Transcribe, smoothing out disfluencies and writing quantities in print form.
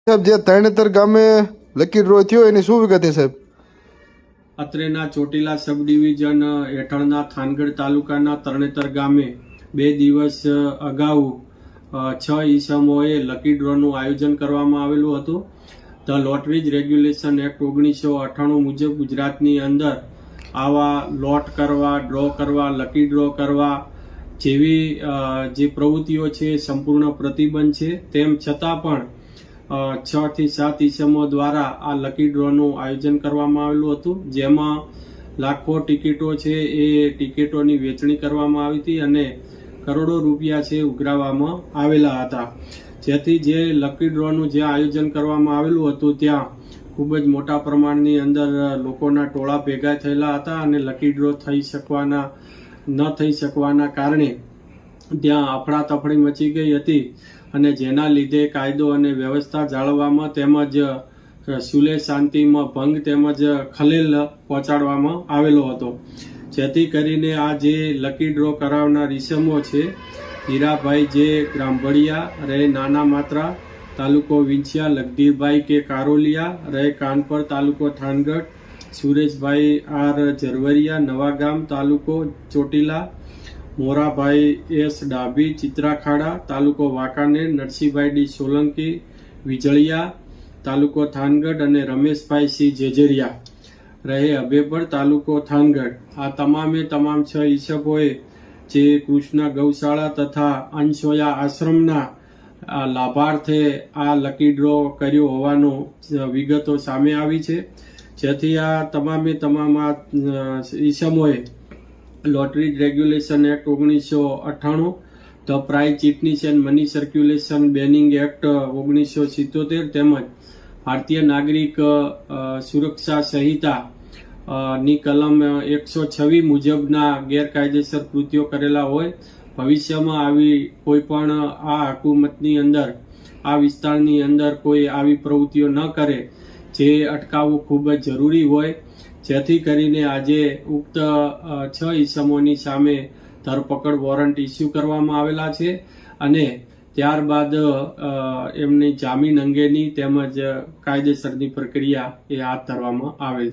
સાહેબ, જે તરણેતર ગામે લકી ડ્રો થયો એની શું વિગત છે સાહેબ? અત્રેના ચોટીલા સબ ડિવિઝન હેઠળના થાનગઢ તાલુકાના તરણેતર ગામે 2 દિવસ અગાઉ 6 ઈસમોએ લકી ડ્રોનું આયોજન કરવામાં આવેલું હતું. ધ લોટરીજ રેગ્યુલેશન એક્ટ 1998 મુજબ ગુજરાતની અંદર આવા લોટ કરવા, ડ્રો કરવા, લકી ડ્રો કરવા જેવી જે પ્રવૃત્તિઓ છે સંપૂર્ણ પ્રતિબંધ છે. તેમ છતાં પણ 6 થી 7 ઈસમો દ્વારા આ લકી ડ્રોનું આયોજન કરવામાં આવેલું હતું, જેમાં લાખો ટિકિટો છે એ ટિકિટોની વેચણી કરવામાં આવી હતી અને કરોડો રૂપિયા છે ઉઘરાવવામાં આવેલા હતા. જેથી જે લકી ડ્રોનું જે આયોજન કરવામાં આવેલું હતું ત્યાં ખૂબ જ મોટા પ્રમાણની અંદર લોકોના ટોળા ભેગા થયેલા હતા અને લકી ડ્રો ન થઈ શકવાના કારણે ત્યાં અફડાતફડી મચી ગઈ હતી અને જેના લીધે કાયદો અને વ્યવસ્થા જાળવવામાં તેમજ સુલેહ શાંતિમાં ભંગ તેમજ ખલેલ પહોંચાડવામાં આવેલો હતો. જેથી કરીને આ જે લકી ડ્રો કરાવનાર ઈસમો છે, હીરાભાઈ જે ગ્રામભળિયા રહે નાના માત્રા તાલુકો વિંછિયા, લગધીરભાઈ કે કારોલિયા રહે કાનપર તાલુકો થાનગઢ, સુરેશભાઈ આર ઝરવરિયા નવાગામ તાલુકો ચોટીલા, મોરાભાઈ એસ ડાભી ચિત્રાખાડા તાલુકો વાંકાનેર, નરસિંહભાઈ ડી સોલંકી વિજળિયા તાલુકો થાનગઢ અને રમેશભાઈ સી જેજરિયા રહે અભેપર તાલુકો થાનગઢ. આ તમામે તમામ 6 ઈસમોએ જે કૃષ્ણ ગૌશાળા તથા અંશોયા આશ્રમના લાભાર્થે આ લકી ડ્રો કર્યો હોવાનું વિગતો સામે આવી છે. જેથી આ તમામે તમામ ઈસમોએ lottery regulation act 1998, the prize chits and money circulation banning act 1977 તેમજ ભારતીય નાગરિક સુરક્ષા સંહિતા ની કલમ 126 મુજબના ગેરકાયદેસર કૃત્યો કરેલા હોય ભવિષ્યમાં આવી કોઈ પણ આ હુકુમતની અંદર આ વિસ્તારની અંદર કોઈ આવી પ્રવૃત્તિઓ ન કરે જે અટકાવવું ખૂબ જ જરૂરી હોય. જેથી કરીને આજે ઉક્ત 6 ઈસમોની સામે ધરપકડ વોરંટ ઇસ્યુ કરવામાં આવેલા છે અને ત્યારબાદ એમની જામીન અંગેની તેમજ કાયદેસરની પ્રક્રિયા એ હાથ ધરવામાં આવેલ છે.